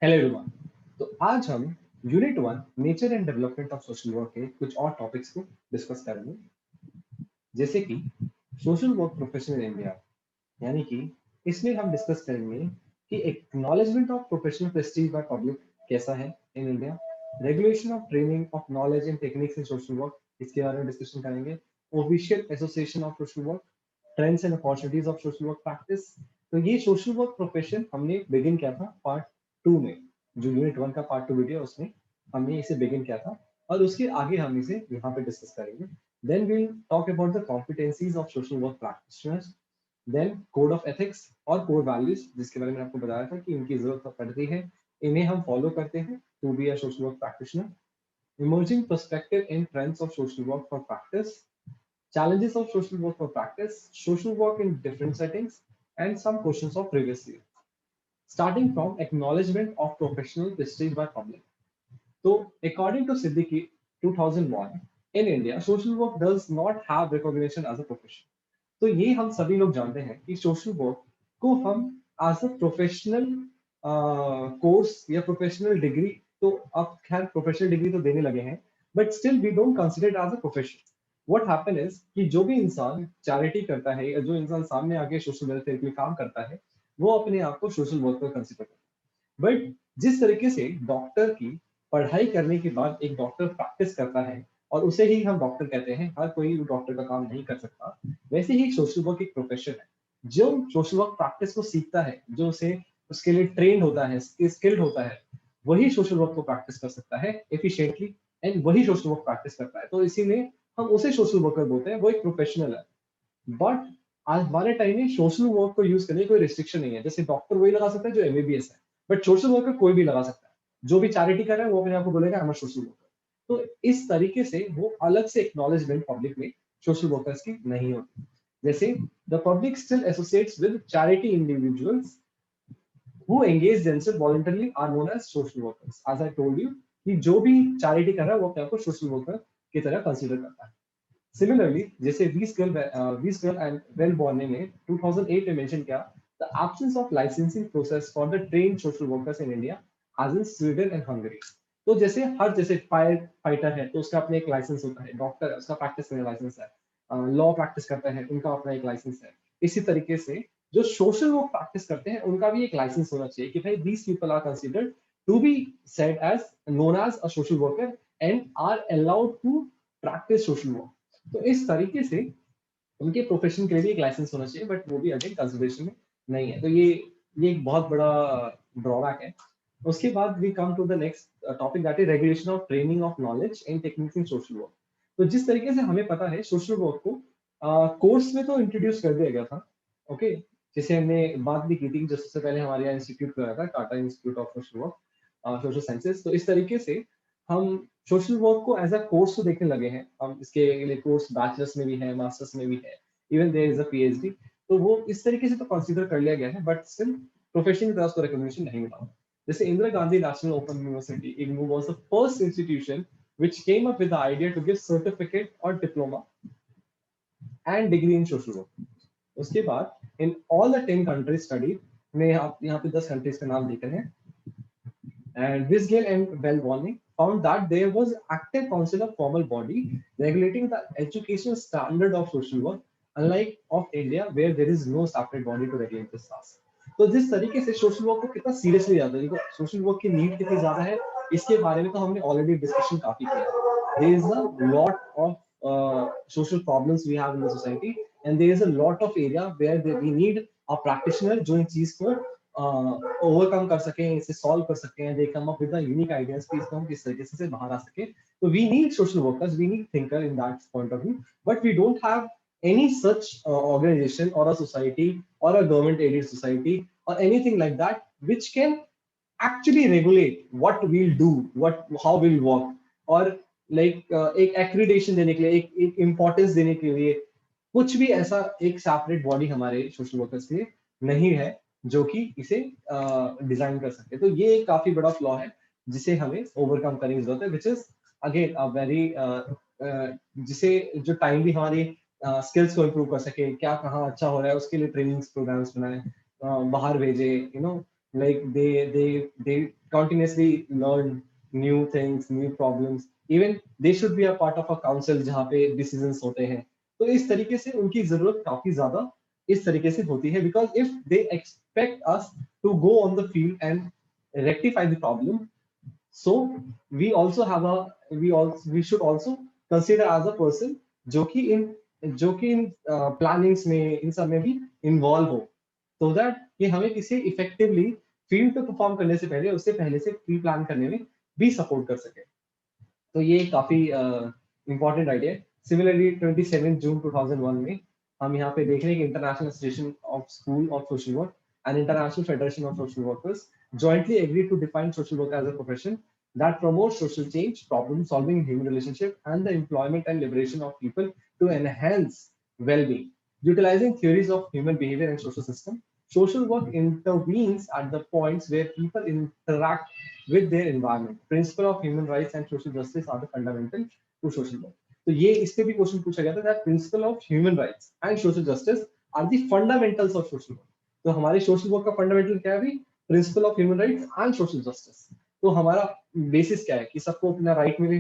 Hello everyone. तो आज हम unit 1 nature and development of social work के कुछ और टॉपिक्स को डिस्कस करेंगे, जैसे कि social work profession in India. यानी कि इसमें हम डिस्कस करेंगे कि acknowledgement of professional Prestige by public कैसा है in India, regulation of training of knowledge and techniques in social work, इसके बारे में डिस्कशन करेंगे। Official association of social work, trends and opportunities of social work practice. तो ये social work profession हमने begin किया था पार्ट 2 में, जो यूनिट 1 का पार्ट 2 वीडियो उसमें हमने इसे बिगिन किया था, और उसके आगे हम इसे यहाँ पे डिस्कस करेंगे। Then we talk about the competencies of social work practitioners, then code of ethics और कोर वैल्यूज, जिसके बारे में आपको बताया था कि इनकी जरूरत पड़ती है, इन्हें हम फॉलो करते हैं to be a social work practitioner. Emerging perspective in trends of social work for practice, challenges of social work for practice, social work in different settings, and some questions of previous year. Starting from acknowledgement of professional prestige by public. So, according to Siddiqui 2001, in India, social work does not have recognition as a profession. तो ये हम सभी लोग जानते हैं कि social work को हम एज अ प्रोफेशनल कोर्स या प्रोफेशनल डिग्री, तो अब खैर प्रोफेशनल डिग्री तो देने लगे हैं, but still we don't consider as a profession. What happen is कि जो भी इंसान चैरिटी करता है या जो इंसान सामने आके सोशल वेलफेयर के लिए काम करता है, वो अपने आप को सोशल वर्कर कंसिडर करता है। बट जिस तरीके से डॉक्टर की पढ़ाई करने के बाद एक डॉक्टर प्रैक्टिस करता है और उसे ही हम डॉक्टर कहते हैं, हर कोई डॉक्टर का काम नहीं कर सकता, वैसे ही सोशल वर्क एक प्रोफेशन है। जो सोशल वर्क प्रैक्टिस को सीखता है, जो उसे उसके लिए ट्रेन होता है, स्किल्ड होता है, वही सोशल वर्क को प्रैक्टिस कर सकता है एफिशिएंटली, एंड वही सोशल वर्क प्रैक्टिस करता है। तो इसीलिए हम उसे सोशल वर्कर बोलते हैं, वो एक प्रोफेशनल है। बट आज हमारे टाइम में सोशल वर्क को यूज करने की कोई रिस्ट्रिक्शन नहीं है। जैसे डॉक्टर वही लगा सकता है जो एमबीबीएस है, बट सोशल वर्कर कोई भी लगा सकता है। जो भी चैरिटी कर रहा है वो अपने आप को बोलेगा I am a social worker. तो इस तरीके से वो अलग से एक्नॉलेजमेंट पब्लिक में सोशल वर्कर्स की नहीं होती। जैसे the public still associates with charity individuals who engage themselves voluntarily are known as social workers. As I told you कि जो भी चैरिटी कर रहा है वो अपने आप को सोशल वर्कर की तरह कंसीडर करता है। Similarly, जैसे वीस्कल एंड वेलबॉर्ने ने 2008 में मेंशन किया, the absence of licensing process for the trained social workers in India as in Sweden and Hungary. तो जैसे हर जैसे फायर फाइटर है तो उसका अपना एक लाइसेंस होता है, डॉक्टर है उसका प्रैक्टिस करने लाइसेंस है, लॉ प्रैक्टिस करता है उनका अपना एक लाइसेंस है। इसी तरीके से जो सोशल वर्क प्रैक्टिस करते हैं उनका भी एक लाइसेंस होना चाहिए कि भाई these people are considered to be said as known as a social worker and are allowed to practise social work. तो इस तरीके से उनके प्रोफेशन के लिए भी एक लाइसेंस होना चाहिए, बट वो भी अगेन कंसिडरेशन में नहीं है। तो ये एक बहुत बड़ा ड्रॉबैक है। उसके बाद we come to the next topic, that is regulation of training of knowledge and techniques in social work. तो जिस तरीके से हमें पता है सोशल वर्क को कोर्स में तो इंट्रोड्यूस कर दिया गया था, ओके, जिसे हमने बात भी की थी जो सबसे पहले हमारे यहाँ इंस्टीट्यूट कराया था, Tata institute of social work social sciences. तो इस तरीके से हम सोशल वर्क को एज अ कोर्स तो देखने लगे हैं। हम इसके लिए कोर्स बैचलर्स में भी है, मास्टर्स में भी है, even there is a PhD. तो वो इस तरीके से तो कंसीडर कर लिया गया है, बट स्टिल प्रोफेशन की तरफ उसको रिकॉग्निशन नहीं मिला। जैसे Indira Gandhi national open university IGNOU was the first institution which came up with the idea to give certificate or diploma and degree in social work. उसके बाद in all the 10 countries study में आप यहाँ पे 10 कंट्रीज का नाम देख रहे हैं, and Wisgale and Belboni found that there was active council of formal body regulating the educational standard of social work, unlike of India where there is no separate body to regulate this task. तो जिस तरीके से social work को कितना seriously जाता है, देखो social work की नीड कितनी ज्यादा है, इसके बारे में तो हमने ऑलरेडी डिस्कशन काफी किया है। There is a lot of social problems we have in the society, and there is a lot of area where we need a practitioner जो इन चीज को ओवरकम कर सकें, इसे सॉल्व कर सकें, they come up with the unique ideas कि इसको हम किस तरीके से बाहर आ सके। तो we need social workers, we need thinker in that point of view, but we don't have any such organization or a society or a government aided society or anything like that which can actually regulate what we'll do, what how we'll work, और एक accreditation देने के लिए, एक importance देने के लिए कुछ भी ऐसा एक सेपरेट बॉडी हमारे सोशल वर्कर्स के लिए नहीं है जो कि इसे डिजाइन कर सके। तो ये एक काफी बड़ा फ्लॉ है जिसे हमें ओवरकम करने की जरूरत है, which is again a very जिसे जो टाइम भी हमारी स्किल्स को इम्प्रूव कर सके, क्या कहाँ अच्छा हो रहा है उसके लिए ट्रेनिंग्स प्रोग्राम्स बनाए, बाहर भेजे, you know, like they continuously learn new things, new problems. Even they should be a part of a council जहाँ पे decisions होते हैं. तो इस तरीके से उनकी जरूरत काफी ज्यादा इस तरीके से होती है, because if they expect us to go on the field and rectify the problem, so we should also consider as a person जो कि इन प्लानिंग्स में इन सब में भी इन्वॉल्व हो, so that कि हमें किसी इफेक्टिवली फील्ड पे परफॉर्म करने से पहले उससे पहले से प्री प्लान करने में भी सपोर्ट कर सके. तो ये काफी इंपॉर्टेंट आइडिया है. सिमिलरली 27 जून 2001 में हम यहाँ पे देख रहे हैं कि international association of school of social work and international federation of social workers jointly agreed to define social work as a profession that promotes social change, problem solving in human relationship, and the employment and liberation of people to enhance well-being. Utilizing theories of human behavior and social system, social work intervenes at the points where people interact with their environment. Principle of human rights and social justice are the fundamental to social work. तो ये इस पे भी question पूछा गया था that principle of human rights and social justice are the fundamentals of social work. तो हमारे सोशल वर्क का फंडामेंटल क्या है भी? Principle of human rights and social justice. तो हमारा बेसिस क्या है कि सबको अपना राइट मिले.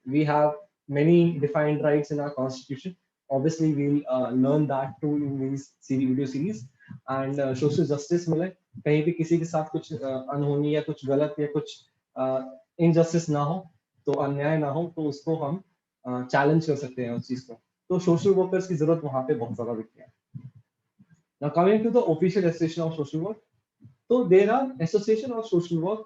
We have many defined rights in our constitution. Obviously we will learn that too in this video series. And social justice मिले, कहीं भी किसी के साथ कुछ अनहोनी या कुछ गलत या कुछ इनजस्टिस ना हो, तो अन्याय ना हो, तो उसको हम चैलेंज कर सकते हैं उस चीज को. तो सोशल वर्कर्स की जरूरत वहां पे बहुत ज्यादा दिखती है. Now coming to the official association of social work, so there are association of social work,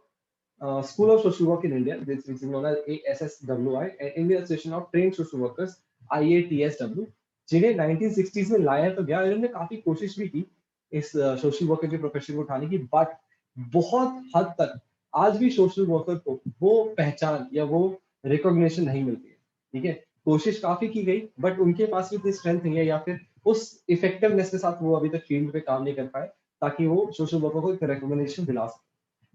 School of Social Work in India, which is known as ASSWI, and Indian Association of Trained Social Workers, IATSW, जिन्हें 1960s में लाया तो गया. इन्होंने काफी कोशिश भी की इस सोशल वर्कर के प्रोफेशन को उठाने की, बट बहुत हद तक आज भी सोशल वर्कर को वो पहचान या वो रिकॉग्निशन नहीं मिलती है. ठीक है, कोशिश काफी की गई, बट उनके पास भी इतनी स्ट्रेंथ नहीं है या फिर उस इफेक्टिवनेस के साथ वो अभी तक फील्ड पे काम नहीं कर पाए ताकि वो सोशल वर्कर को एक रिकॉग्निशन दिला सके.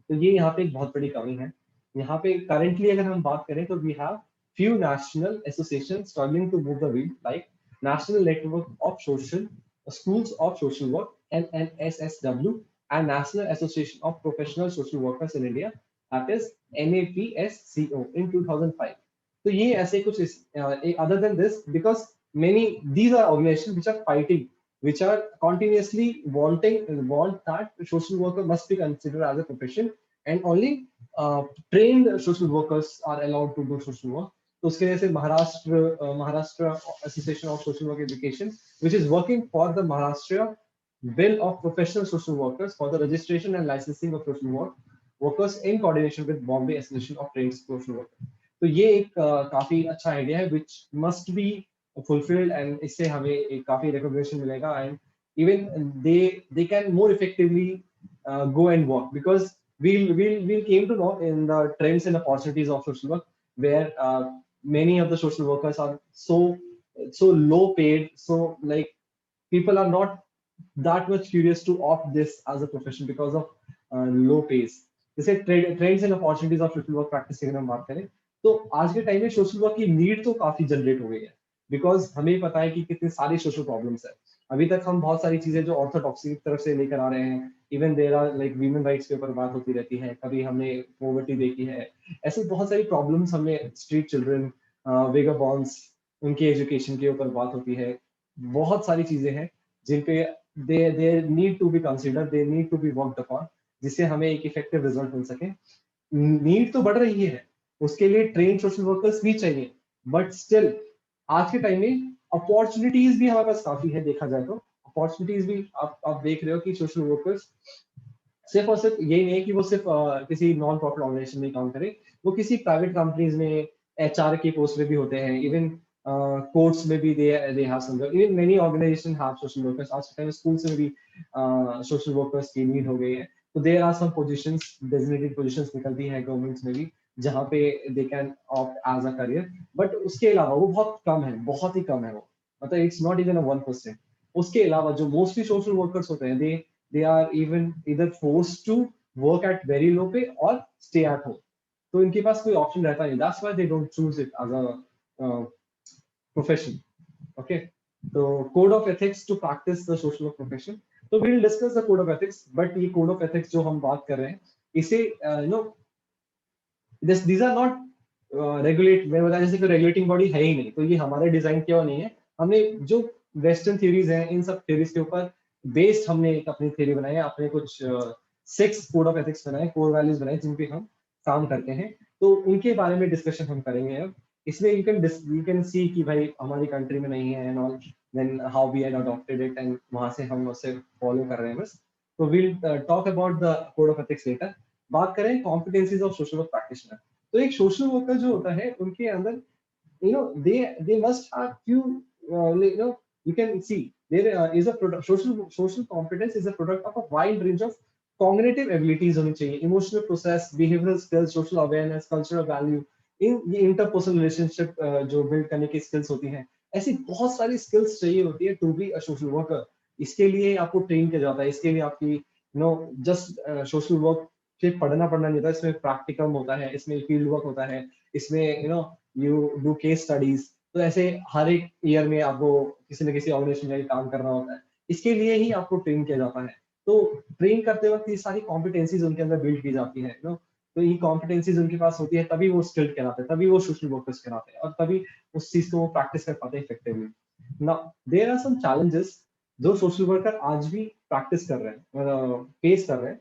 तो ये यहाँ पे एक बहुत बड़ी कमी है. यहाँ पे करंटली अगर हम बात करें तो we have few national associations struggling to move the wheel, like National Network of Social Schools of Social Work (NNSSW) and National Association of Professional Social Workers in India, that is NAPSCO in 2005. तो ये ऐसे कुछ other than this, because these are organizations which are fighting, which are continuously want that social worker must be considered as a profession and only trained social workers are allowed to do social work. तो उसके वजह से Maharashtra association of social work education, which is working for the Maharashtra Bill of Professional Social Workers for the registration and licensing of social workers in coordination with Bombay Association of Trained Social Workers. तो ये एक काफी अच्छा idea है which must be fulfilled, and इससे हमें एक काफी recognition मिलेगा, and even they can more effectively go and work, because we'll came to know in the trends and opportunities of social work, where many of the social workers are so low paid, so like people are not that much curious to opt this as a profession because of low pays. जैसे trends and opportunities of social work practice की अगर हम बात करें, तो आज के time में सोशल वर्क की नीड तो काफी जनरेट हो गई है, बिकॉज हमें पता है कि कितने सारे सोशल प्रॉब्लम्स है. अभी तक हम बहुत सारी चीजें जो ऑर्थोडॉक्सी की तरफ से लेकर आ रहे हैं, even there are like women rights के ऊपर बात होती रहती है, कभी हमने पॉवर्टी देखी है, ऐसी बहुत सारी प्रॉब्लम्स हमने स्ट्रीट चिल्ड्रन, वेगाबॉन्स, उनकी एजुकेशन के ऊपर बात होती है. बहुत सारी चीजें हैं जिन पे they need to be considered, they need to be worked upon, जिससे हमें एक इफेक्टिव रिजल्ट मिल सके. नीड तो बढ़ रही है, उसके लिए ट्रेन सोशल वर्कर्स भी चाहिए, बट स्टिल आज के टाइम में अपॉर्चुनिटीज भी हमारे पास काफी है. देखा जाए तो अपॉर्चुनिटीज भी आप देख रहे हो कि सोशल वर्कर्स सिर्फ और सिर्फ यही नहीं है कि वो सिर्फ किसी नॉन प्रॉफिट ऑर्गेनाइजेशन में काम करे, वो किसी प्राइवेट कंपनीज में एचआर के पोस्ट में भी होते हैं, इवन कोर्ट्स में भी they have some, even many organization have social workers. आज के टाइम में स्कूल्स में भी सोशल वर्कर्स की नीड हो गई है. तो there are some positions, designated positions निकलती हैं गवर्नमेंट्स में भी, जहाँ पे they can opt as a career, but उसके अलावा वो बहुत कम है, बहुत ही कम है वो, मतलब इट्स नॉट इवन 1%. उसके अलावा जो मोस्टली सोशल वर्कर्स होते हैं, they are even either forced to work at very low pay or stay at home. तो इनके पास कोई ऑप्शन रहता नहीं. That's why they don't choose it as a profession. Okay. So code of ethics to practice the social work profession. So we will discuss the code of ethics, but ये code of ethics जो हम बात कर रहे हैं, इसे these are not regulate, मैं बता जैसे कोई रेगुलेटिंग बॉडी है ही नहीं, तो ये हमारे डिजाइन किया हुआ नहीं है। हमने जो वेस्टर्न थ्योरीज हैं, इन सब थ्योरीज के ऊपर बेस्ड हमने एक अपनी थ्योरी बनाई है, अपने कुछ 6 कोड ऑफ एथिक्स बनाए, कोर वैल्यूज बनाए, जिन पे हम काम करते हैं। तो उनके बारे में डिस्कशन हम करेंगे अब। इसमें यू कैन सी कि भाई हमारी कंट्री में नहीं है and all, then how we had adopted it, and वहां से हम उसे फॉलो कर रहे हैं बस। तो will talk about the code of ethics later. बात करें competencies of social work practitioner, तो एक सोशल वर्कर जो होता है उनके अंदर they must have few you can see there is a product, social competence is a product of a wide range of cognitive abilities होनी चाहिए, emotional process, behavioral skills, social awareness, cultural value, इन ये interpersonal relationship जो build करने की skills होती हैं, ऐसी बहुत सारी skills चाहिए होती है to be a social worker। इसके लिए आपको ट्रेन किया जाता है, इसके लिए आपकी जस्ट सोशल वर्क सिर्फ पढ़ना नहीं होता, इसमें प्रैक्टिकम होता है, इसमें फील्ड वर्क होता है, इसमें यू डू केस स्टडीज। तो ऐसे हर एक ईयर में आपको किसी न किसी ऑर्गेनाइजेशन में काम करना होता है, इसके लिए ही आपको ट्रेन किया जाता है। तो ट्रेन करते वक्त ये सारी कॉम्पिटेंसीज उनके अंदर बिल्ड की जाती है, तो ये कॉम्पिटेंसीज उनके पास होती है, तभी वो स्किल्ड कहलाते हैं, तभी वो सोशल वर्कर्स कहलाते हैं, और तभी उस चीज को वो प्रैक्टिस कर पाते हैं effectively. Now there are some challenges जो सोशल वर्कर आज भी प्रैक्टिस कर रहे हैं, फेस कर रहे हैं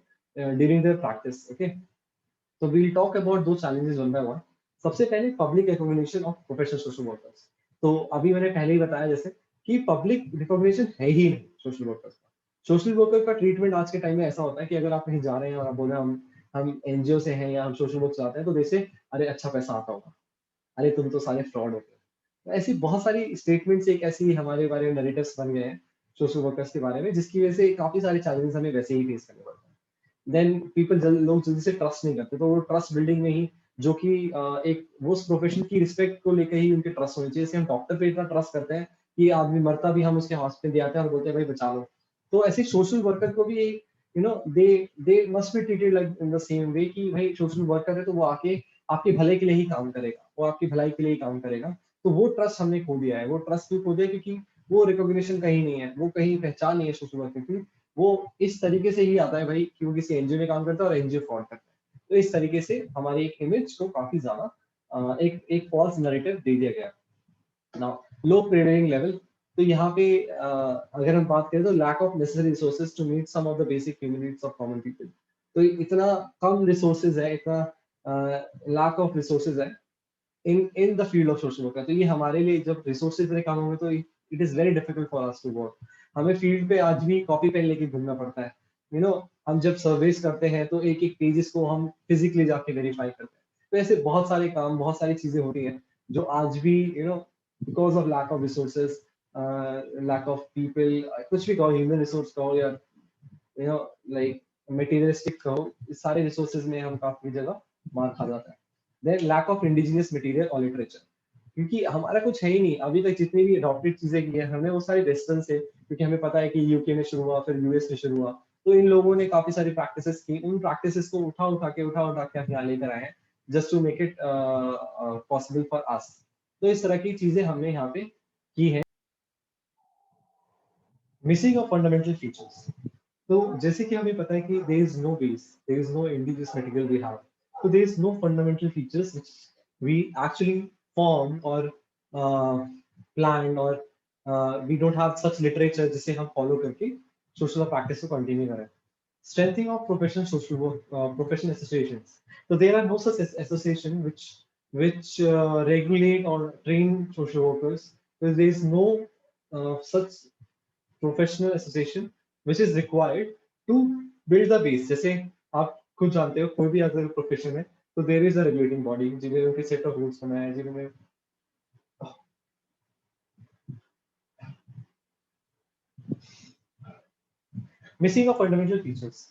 ड्यूरिंग देयर प्रैक्टिस। ओके, तो वी विल टॉक अबाउट दो चैलेंजेस वन बाय वन। सबसे पहले public recognition of professional social workers. तो अभी मैंने पहले ही बताया जैसे कि पब्लिक रिकॉग्निशन है ही नहीं सोशल वर्कर्स का। सोशल वर्कर का ट्रीटमेंट आज के टाइम में ऐसा होता है कि अगर आप कहीं जा रहे हैं और आप बोल रहे हैं हम एनजीओ से हैं या हम सोशल वर्क चाहते हैं, तो जैसे अरे अच्छा पैसा आता होगा, अरे तुम तो सारे फ्रॉड होते हो। तो ऐसी बहुत सारी स्टेटमेंट्स एक ऐसी हमारे बारे में नरेटिव्स बन गए हैं सोशल वर्कर्स के बारे में, जिसकी वजह से काफी सारे चैलेंजेस हमें वैसे ही फेस करने पड़ते हैं। देन लोग जल्दी से ट्रस्ट नहीं करते, तो वो ट्रस्ट बिल्डिंग में ही जो कि एक वो उस प्रोफेशन की रिस्पेक्ट को लेकर ही उनके ट्रस्ट होनी चाहिए। जैसे हम डॉक्टर पे इतना ट्रस्ट करते हैं कि आदमी मरता भी हम उसके हॉस्पिटल दिए आते हैं और बोलते हैं भाई बचा लो। तो ऐसे सोशल वर्कर को भी they they must be treated like in the same way कि भाई सोशल वर्कर है तो वो आके आपके भले के लिए ही काम करेगा, वो आपकी भलाई के लिए ही काम करेगा। तो वो ट्रस्ट हमने खो दिया है। वो ट्रस्ट क्यों खो दिया? क्योंकि वो रिकॉग्निशन कहीं नहीं है, वो कहीं पहचान नहीं है सोशल वर्कर की। वो इस तरीके से ही आता है भाई कि वो किसी एनजीओ में काम करता है और एनजीओ फ्रॉड करता है। तो इस तरीके से हमारी एक इमेज को काफी ज्यादा एक एक फॉल्स नैरेटिव दे दिया गया। नाउ लो प्रेयरिंग लेवल, तो यहाँ पे अगर हम बात करें तो lack of necessary resources to meet some of the basic human needs of common people. तो इतना कम रिसोर्सेज है, इतना लैक ऑफ रिसोर्सेज है in the field of social work. तो ये हमारे लिए जब रिसोर्सेज इतने कम होंगे तो it is very difficult for us to work. हमें फील्ड पे आज भी कॉपी पेन लेके घूमना पड़ता है। हम जब सर्वेस करते हैं तो एक एक पेजेस को हम फिजिकली जाके वेरीफाई करते हैं। तो ऐसे बहुत सारे काम, बहुत सारी चीजें होती हैं जो आज भी because of lack of resources, lack of people, कुछ भी कहो, ह्यूमन रिसोर्स कहो या लाइक मटेरियलिस्टिक कहो, इस सारे रिसोर्सेज में हम काफी जगह मार खा जाता है। Then lack of indigenous material और लिटरेचर, क्योंकि हमारा कुछ है ही नहीं अभी तक। जितनी भी अडॉप्टेड चीजें की हैं हमने वो सारी वेस्टर्न से, क्योंकि हमें पता है कि यूके में शुरू हुआ, फिर यूएस में शुरू हुआ। तो इन लोगों ने काफी सारी प्रैक्टिसेस की, उन प्रैक्टिसेस को उठा उठा के यहाँ लेकर आए हैं just to make it possible for us. तो इस तरह की चीजें हमने यहाँ पे की है। मिसिंग ऑफ फंडामेंटल फीचर्स, तो जैसे कि हमें पता है कि there is no base, there is no indigenous material we have, so there is no fundamental features which we actually form or planned, or we don't have such literature जिसे हम follow करके social practice को continue करें। Strengthening of professional social work, professional associations. So there are no such association which regulate or train social workers. Because there is no such professional association which is required to build the base. जैसे आप खुद जानते हो कोई भी अगर profession है तो there is a regulating body जिन्हें उनके सेट ऑफ रूल्स बनाया है, जिन्होंने missing of fundamental features.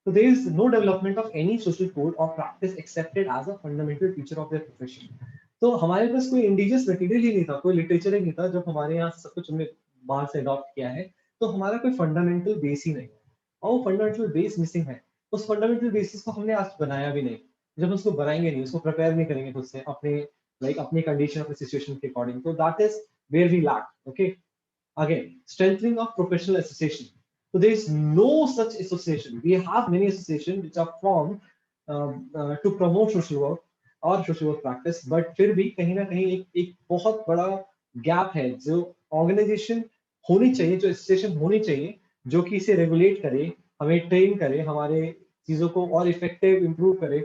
So there is no development of any social code or practice accepted as a fundamental feature of their profession. तो हमारे पास कोई indigenous material ही नहीं था, कोई लिटरेचर ही नहीं था। जब हमारे यहाँ सब कुछ हमने बाहर से अडॉप्ट किया है तो हमारा कोई फंडामेंटल बेस ही नहीं है, और वो फंडामेंटल बेस मिसिंग है। उस फंडामेंटल बेसिस को हमने आज बनाया भी नहीं। जब उसको बनाएंगे नहीं, उसको प्रिपेयर नहीं करेंगे खुद से अपने अपनी कंडीशन, अपनी सिचुएशन के अकॉर्डिंग, तो that is where we lack. Okay, again, strengthening of professional association. So there is no such association. We have many associations which are formed to promote social work और social work practice, but फिर भी कहीं ना कहीं एक बहुत बड़ा gap है जो ऑर्गेनाइजेशन होनी चाहिए, जो इंस्टीट्यूशन होनी चाहिए जो कि इसे रेगुलेट करे, हमें ट्रेन करे, हमारे चीजों को और इफेक्टिव इंप्रूव करे,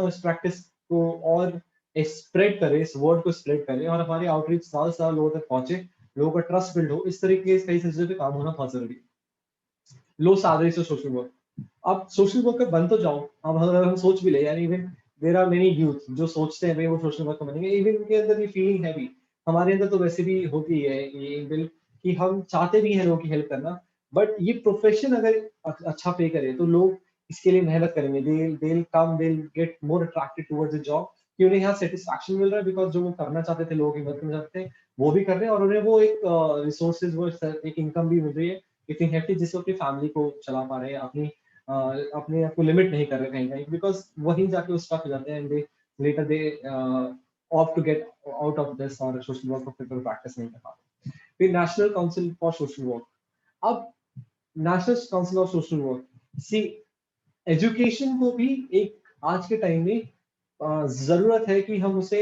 इस प्रैक्टिस को और स्प्रेड करे, इस वर्ड को स्प्रेड करे और हमारी आउटरीच साल साल लोगों तक पहुंचे, लोगों का ट्रस्ट बिल्ड हो। इस तरीके से कई चीजों पे काम होना बहुत जरूरी है। लो सैलरी से सोशल वर्क, अब सोशल वर्कर बन तो जाओ, अब अगर हम सोच भी ले यार, even there are many youth जो सोचते हैं भाई वो सोशल वर्कर बनेंगे, इवन उनके अंदर ये फीलिंग है भी, हमारे अंदर तो वैसे भी होती है ये दिल कि हम चाहते भी हैं लोगों की हेल्प करना, बट ये प्रोफेशन अगर अच्छा पे करे तो लोग इसके लिए मेहनत करेंगे, they get more attracted towards the job कि उन्हें यहाँ सेटिस्फैक्शन मिल रहा है, बिकॉज जो वो करना चाहते थे, लोगों की मदद करना चाहते थे, वो भी कर रहे हैं और उन्हें वो एक रिसोर्सेज, वो एक इनकम भी मिल रही है इतनी हेल्थी जिससे अपनी फैमिली को चला पा रहे हैं, अपने आप को लिमिट नहीं कर रहे कहीं कहीं, बिकॉज वहीं जाके वो स्टक हो जाते हैं and they later they opt to get out of this और सोशल वर्क को प्रैक्टिस नहीं कर पाते। फिर national council for social work, अब national council of social work, see education को भी एक आज के टाइम में जरूरत है कि हम उसे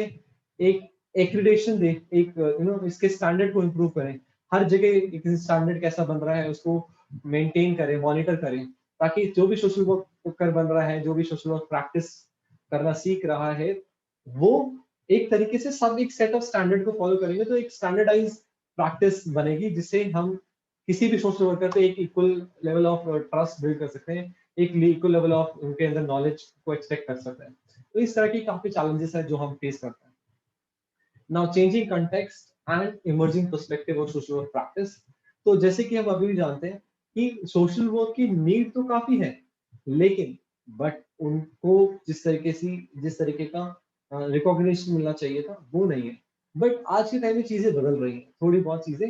एक एक्रीडेशन दे, एक इसके स्टैंडर्ड को इम्प्रूव करें, हर जगह स्टैंडर्ड कैसा बन रहा है उसको मेंटेन करें, मॉनिटर करें, ताकि जो भी सोशल वर्क कर बन रहा है, जो भी सोशल वर्क प्रैक्टिस करना सीख रहा है, वो एक तरीके से सब एक सेट ऑफ स्टैंडर्ड को फॉलो करेंगे तो एक स्टैंडर्डाइज प्रैक्टिस बनेगी, जिससे हम किसी भी सोशल वर्कर पे एक equal level of trust build कर सकते हैं, एक इक्वल लेवल ऑफ उनके अंदर नॉलेज को एक्सपेक्ट कर सकते हैं। तो इस तरह की काफी चैलेंजेस है जो हम फेस करते हैं। Now changing context and emerging perspective of social work practice, तो जैसे कि हम अभी भी जानते हैं कि सोशल वर्क की नीड तो काफी है, लेकिन बट उनको जिस तरीके का रिकॉग्निशन मिलना चाहिए था वो नहीं है। बट आज के टाइम में चीजें बदल रही हैं, थोड़ी बहुत चीजें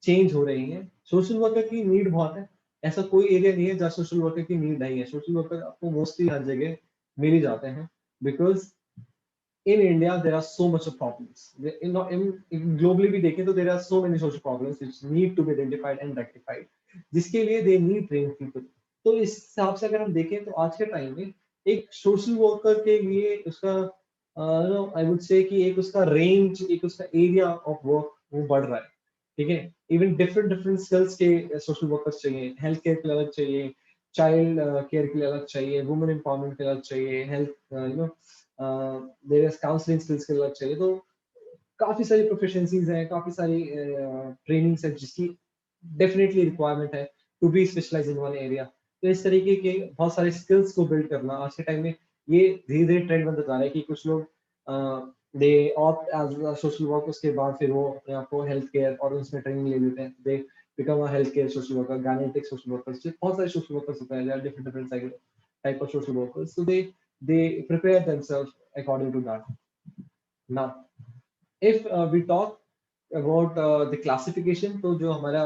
चेंज हो रही हैं, सोशल वर्कर की नीड बहुत है, ऐसा कोई एरिया नहीं है जहाँ सोशल वर्कर की नीड नहीं है, सोशल वर्कर आपको मोस्टली हर जगह मिल ही जाते हैं, because in India, there are so much of problems. In globally भी देखें तो there are so many social problems which need to be identified and rectified. जिसके लिए they need trained people. तो इस हिसाब से अगर हम देखें तो आज के टाइम में एक सोशल वर्कर के लिए उसका आई वुड से कि एक उसका रेंज, एक उसका एरिया ऑफ वर्क वो बढ़ रहा है। ठीक है, इवन डिफरेंट डिफरेंट स्किल्स के सोशल वर्कर्स चाहिए, हेल्थ केयर के लिए अलग चाहिए, चाइल्ड केयर के लिए अलग चाहिए, वुमेन एम्पावरमेंट के लिए अलग चाहिए, हेल्थ वेरियस काउंसलिंग स्किल्स के लिए अलग चाहिए। तो काफी सारी प्रोफिशिएंसीज हैं, काफी सारी ट्रेनिंग्स है जिसकी डेफिनेटली रिक्वायरमेंट है to be specialise in one area. तो इस तरीके के बहुत सारे स्किल्स को बिल्ड करना आज के टाइम में ये धीरे धीरे ट्रेंड बनता जा रहा है कि कुछ लोग they opt as social work, उसके बाद फिर वो अपने आप को हेल्थ केयर और उसमें ट्रेनिंग ले लेते हैं, they become a health care social worker, गायनेटिक सोशल वर्कर्स, बहुत सारे सोशल वर्कर्स होते हैं, different different type of social workers, so they prepare themselves according to that. Now if we talk about the classification, तो जो हमारा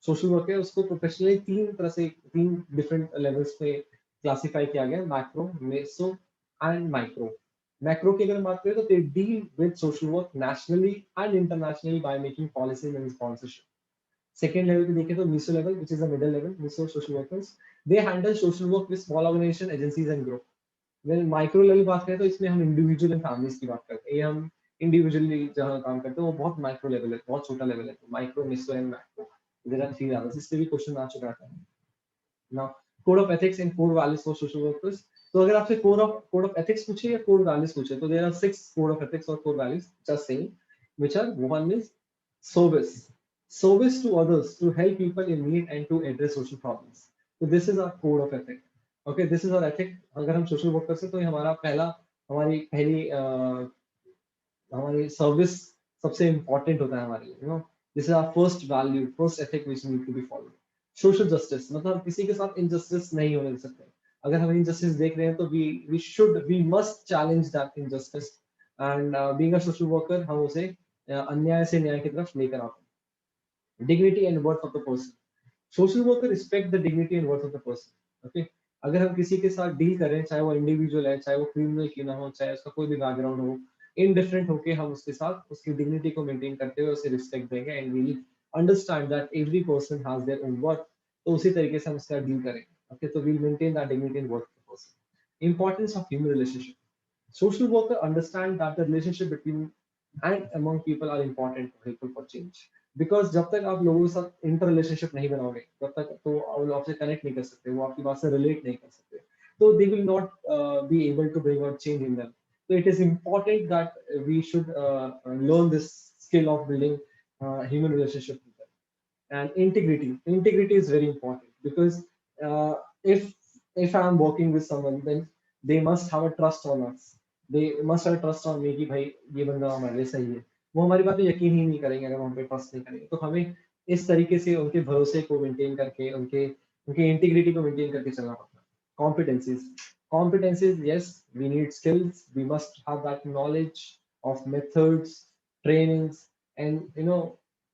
social work है उसको प्रोफेशनली तीन तरह से, तीन डिफरेंट लेवल्स पे क्लासिफाई किया गया, macro, meso and micro. Macro की अगर हम बात करें तो they deal with social work nationally and internationally by making policies and sponsorship. Second level पे देखें तो meso level, which is the middle level, meso social workers, they handle social work with small organization, agencies and group. Well micro level बात करें तो इसमें हम individual and families की बात करते हैं, ये हम इंडिविजुअली जहाँ काम करते हैं वो बहुत माइक्रो लेवल है, बहुत छोटा लेवल है, micro, meso and macro, there are three levels. इस पे भी क्वेश्चन आ चुका है। Now code of ethics and code values for social workers, तो अगर आपसे कोड ऑफ एथिक्स पूछे या कोड वैल्यूज पूछे तो there are six code of ethics और code values just saying, which are, one is service, service to others, to help people in need and to address social problems. So this is our code of ethic. Okay, this is our ethic. अगर हम social worker से तो ये हमारा हमारी पहली हमारी service सबसे इंपॉर्टेंट होता है हमारे लिए, this is our first value, first ethic which need to be followed. Social justice, मतलब हम किसी के साथ इनजस्टिस नहीं होने दे सकते, अगर हम इनजस्टिस देख रहे हैं तो we must challenge that injustice, and being a social worker हम उसे अन्याय से न्याय की तरफ लेकर आते हैं। Dignity and worth of the person, social worker respect the dignity and worth of the person. Okay, अगर हम किसी के साथ डील करें, चाहे वो इंडिविजुअल है, चाहे वो क्रिमिनल क्यों ना हो, चाहे उसका कोई भी बैकग्राउंड हो, इनडिफरेंट होके हम उसके साथ उसकी डिग्निटी को मेंटेन करते हुए उसे रिस्पेक्ट देंगे and we understand that every person has their own worth, तो उसी तरीके से हम उसका डील करेंगे। ओके, तो we maintain that dignity and worth of the person. Importance of human relationship. Social worker understand that the relationship between and among people are important or helpful for change. Because जब तक आप लोगों के साथ inter relationship नहीं बनाओगे तब तक तो वो आपसे कनेक्ट नहीं कर सकते, वो आपकी बात से रिलेट नहीं कर सकते, तो they will not be able to bring out change in them. So it is important that we should learn this skill of building human relationship with them. And integrity is very important because uh, if if I'm working with someone, then they must have a trust on us. They must have a trust on me कि भाई ये बंदा हमारे लिए सही है, वो हमारी बात पे यकीन ही नहीं करेंगे अगर हम पे ट्रस्ट नहीं करेंगे, तो हमें इस तरीके से उनके भरोसे को मेंटेन करके उनके उनके इंटीग्रिटी को मेंटेन करके चलना पड़ता है. Competencies, yes, we need skills, we must have that knowledge of methods, trainings, and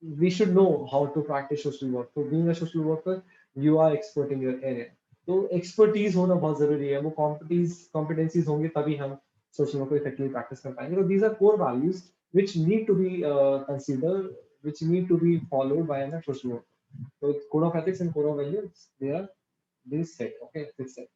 we should know how to practice social work. So being a social worker, you are expert in your area. तो expertise होना बहुत जरूरी है, वो competencies होंगे तभी हम social work को इफेक्टिवली प्रैक्टिस कर पाएंगे. तो these are core values which need to be considered, which need to be followed by a social worker. So code of ethics and code of values, they are this set, okay, this set.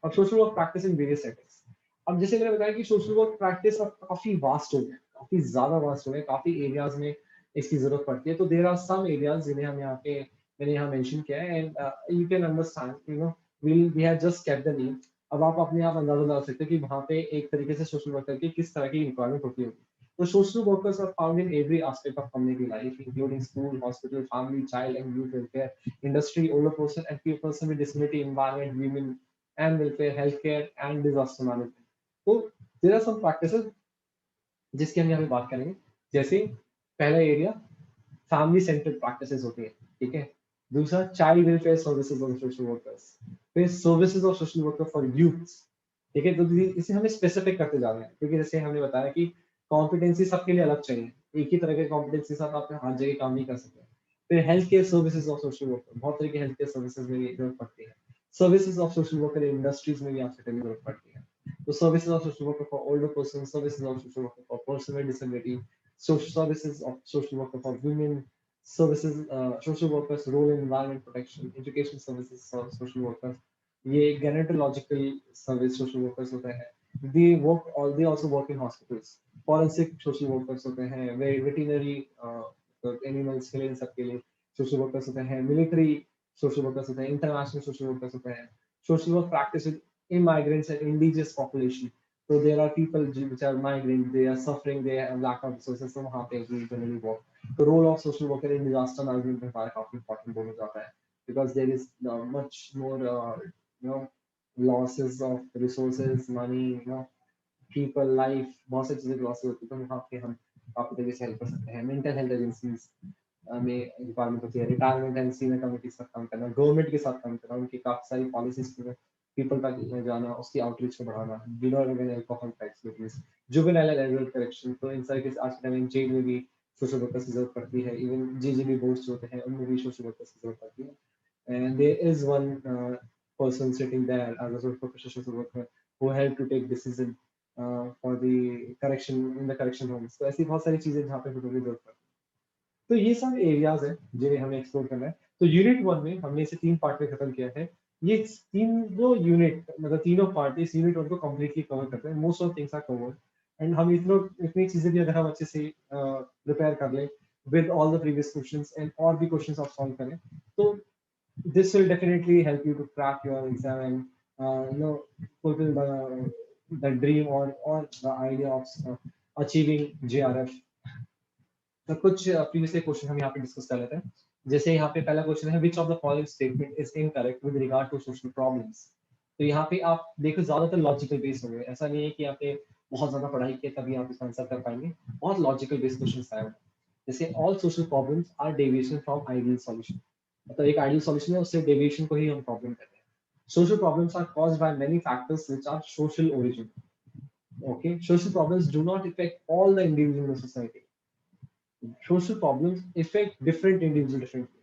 अब social work practice in various settings. अब जैसे मैंने बताया कि social work practice अब काफी vast हो गया, काफी ज्यादा वास्ट हो गया, काफी एरियाज में इसकी जरूरत पड़ती है. तो देर आर सम एरियाज जिन्हें हम यहाँ पे मैंने यहाँ मेंशन किया है, and you can understand, we have just kept the name. अब आप अपने आप अंदाजा लगा सकते हो कि वहाँ पे एक तरीके से सोशल वर्कर की किस तरह की रिक्वायरमेंट होती होगी. तो social workers are found in every aspect of community life, including school, hospital, family, child and youth welfare, industry, older person and person with disability, environment, women, and welfare, healthcare, and disaster management. तो there are some practices जिसकी हम यहाँ पे बात करेंगे. जैसे पहला area family centred practices होती है, ठीक है. दूसरा child welfare services of social workers. फिर services of social worker for youth, ठीक है. तो इसे हमें स्पेसिफिक करते जा रहे हैं क्योंकि जैसे हमने बताया कि कॉम्पिटेंसी सबके लिए अलग चाहिए, एक ही तरह के कॉम्पिटेंसी साथ आप हर जगह काम नहीं कर सकते. फिर health care services of social worker, बहुत तरह के हेल्थ केयर सर्विसेज में भी जरूरत पड़ती है. Services of social worker in industries में भी आपसे करने की जरूरत पड़ती है. तो services of social worker for older person, services of social worker for person with disability, social services of social worker for women, services social workers role in environment protection, education services for social workers. ये gynecological service social workers होते हैं. They also work in hospitals. Forensic social workers होते हैं, veterinary animals के लिए, इन सब के लिए social workers होते हैं. Military social workers होते हैं, international social workers होते हैं. Social work practice with immigrants and indigenous population. So there are people which are migrant, they are suffering, they have lack of resources, so वहाँ पे we generally work. The role of social worker in disaster management में हमारा काफी important role हो जाता है, because there is much more you know losses of resources, money, people, life, बहुत सारी चीजें losses होती है, तो वहाँ पे हम काफी तरीके से help कर सकते हैं. Mental health agencies में रिक्वायरमेंट होती है, रिटायरमेंट एंड सीनियर कमिटी के साथ काम करना, गवर्नमेंट के साथ काम करना, उनकी काफी सारी पॉलिसीज पीपल तक जाना, उसकी आउटरीच को बढ़ाना, बिलोर and alcohol tax business, juvenile and adult correction. तो इन सारी के आज के टाइम में जेल में भी सोशल वर्कर्स की जरूरत पड़ती है. इवन जीजीबी बोर्ड्स होते हैं, उनमें भी सोशल वर्कर्स की जरूरत पड़ती है. And there is one person sitting there as a professional social worker who help to take decision for the correction in the correction homes. तो ऐसी बहुत सारी चीजें जहाँ पे फोटो की जरूरत पड़ती है. तो ये सब एरियाज हैं जिन्हें हमें एक्सप्लोर करना है. तो यूनिट 1 में हमने इसे 3 पार्ट में खत्म किया है. ये तीनों यूनिट मतलब तीनों पार्ट इस यूनिट 1 को कंप्लीटली कवर करते हैं. Most of things are covered, and हम इतनी चीजें भी अगर हम अच्छे से प्रिपेयर कर लें with all the previous questions and और भी क्वेश्चंस आप सॉल्व करें, तो this will definitely help you to crack your exam and fulfill the dream or the idea of achieving JRF. तो कुछ प्रीवियस क्वेश्चन हम यहाँ पे डिस्कस कर लेते हैं. जैसे यहाँ पे पहला क्वेश्चन है, which of the following statement is incorrect with regard to social problems. तो यहाँ पे आप देखो ज्यादातर लॉजिकल बेस्ड होंगे, ऐसा नहीं है कि यहाँ पे बहुत ज्यादा पढ़ाई किया तभी आप इसका आंसर कर पाएंगे. बहुत लॉजिकल बेस्ड क्वेश्चन आए हुए. जैसे all social problems are deviation from ideal solution, मतलब एक आइडियल सॉल्यूशन है उससे डेविएशन को ही हम प्रॉब्लम कहते हैं. Social problems are caused by many factors which are social origin. Okay, social problems do not effect all the individual in society. Social problems effect different individual differently.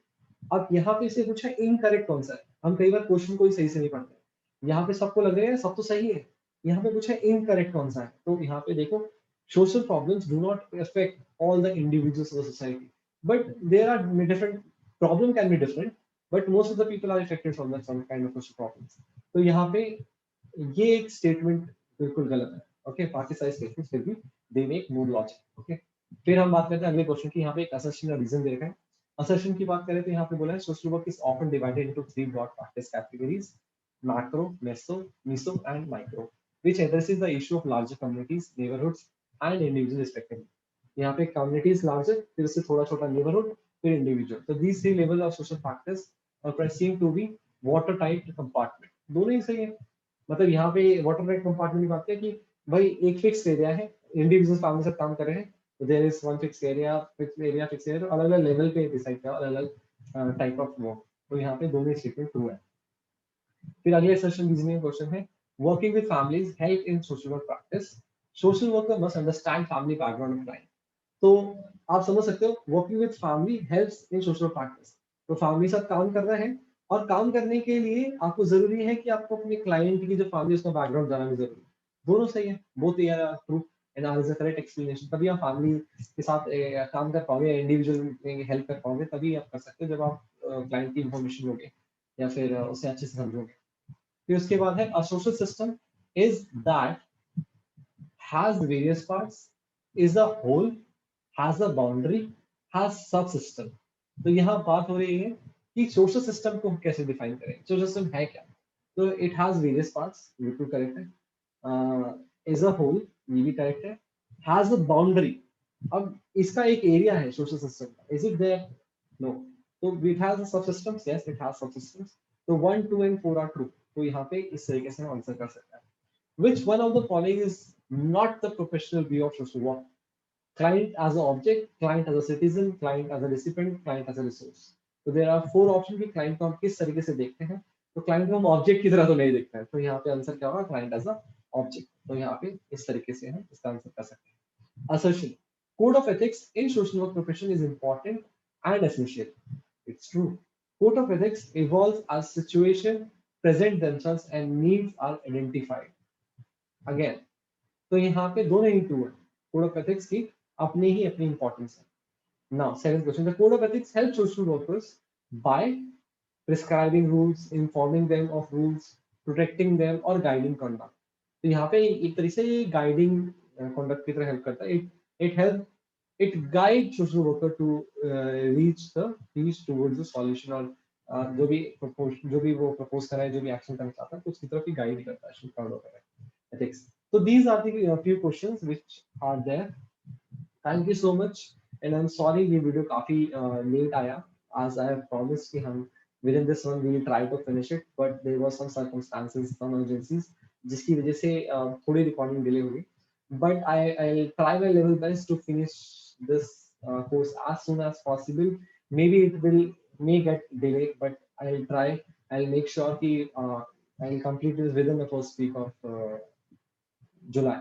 अब यहाँ पे से पूछा इनकरेक्ट कौन सा है. हम कई बार क्वेश्चन को ही सही से नहीं पढ़ते, यहाँ पे सबको लग रहा है सब तो सही है, यहाँ पे पूछा इनकरेक्ट कौन सा है. तो यहाँ पे देखो, social problems do not affect all the individuals of society, but there are different problem can be different, but most of the people are affected from that some kind of social problems. तो यहाँ पे ये एक statement बिल्कुल गलत है। Okay, बाकी सारे स्टेटमेंट्स फिर भी they make more logic. Okay, फिर हम बात करते हैं अगले क्वेश्चन की। यहाँ पे एक असर्शन का रीजन दे रखा है। असर्शन की बात करें तो यहाँ पे बोला है social work is often divided into three broad practice categories, macro, meso, meso and micro, which addresses the issue of larger communities, neighborhoods and individuals respectively. यहाँ पे communities larger, फिर उससे थोड़ा छोटा neighborhood, फिर individual. So these three levels of social practice are perceived to be watertight compartment. दोनों ही सही है। मतलब यहाँ पे वाटर टाइट कंपार्टमेंट की बात है कि भाई एक फिक्स एरिया है, इंडिविजुअल फैमिली से काम कर रहे हैं, तो there is one fix area, अलग अलग लेवल पे डिसाइड किया, अलग अलग टाइप ऑफ वर्क। तो यहाँ पे दोनों स्टेटमेंट ट्रू है। फिर अगले सेशन रीजनिंग क्वेश्चन है, working with families help in social work practice, social worker must understand family background of client. तो आप समझ सकते हो working with family helps in social practice. तो फैमिली के साथ काम कर रहे हैं, और काम करने के लिए आपको जरूरी है कि आपको अपने क्लाइंट की जो फैमिली उसका बैकग्राउंड जानना भी जरूरी है। दोनों सही है, both true and R is a correct explanation. तभी आप फैमिली के साथ काम कर पाओगे, इंडिविजुअल हेल्प कर पाओगे, तभी आप कर सकते हो जब आप क्लाइंट की इंफॉर्मेशन लोगे या फिर उसे अच्छे से समझोगे। फिर उसके बाद है, a social system is that has various parts, is a whole, has a boundary, has subsystem। तो यहाँ बात हो रही है कि सोशल सिस्टम को हम कैसे डिफाइन करें, सोशल सिस्टम है क्या। तो इट हैज वेरियस पार्ट्स, बिल्कुल करेक्ट है। इज अ होल, ये भी करेक्ट है। हैज अ बाउंड्री, अब इसका एक एरिया है सोशल सिस्टम का, इज इट देयर, नो। तो it has a subsystems, yes it has subsystems. तो 1 2 एंड 4 आर ट्रू। तो यहाँ पे इस तरीके से हम आंसर कर सकते हैं। Which one of the following is not the professional view of social work? Client as an object, client as a citizen, client as a recipient, client as a resource. So there are four options कि client को हम किस तरीके से देखते हैं। तो client को हम object की तरह तो नहीं देखते हैं, तो यहाँ पे आंसर क्या होगा, client as a object। तो यहाँ पे इस तरीके से हम इसका आंसर कर सकते हैं। Assertion: Code of ethics in social work profession is important and essential. It's true. Code of ethics evolves as situation present themselves and needs are identified. Again, तो यहाँ पे दोनों ही ट्रू है। कोड ऑफ एथिक्स की अपनी ही अपनी इंपॉर्टेंस है। Now second question, the code of ethics help social workers by prescribing rules, informing them of rules, protecting them और गाइडिंग कंडक्ट। तो यहाँ पे एक तरीके से गाइडिंग कंडक्ट की तरह हेल्प करता है। It help, it guide social worker to reach towards the solution, और जो भी वो प्रपोज कर रहा है, जो भी एक्शन करना चाहता है, तो उसकी तरफ ही गाइड करता है code of ethics. So these are the few questions which are there. Thank you so much, and I'm sorry ये वीडियो काफी late आया, as I have promised कि हम within this one we will try to finish it, but there was some circumstances, some urgencies, जिसकी वजह से थोड़ी recording delay हुई। But I'll try my level best to finish this course as soon as possible. Maybe it may get delayed, but I'll try. I'll make sure कि I'll complete this within the first week of July.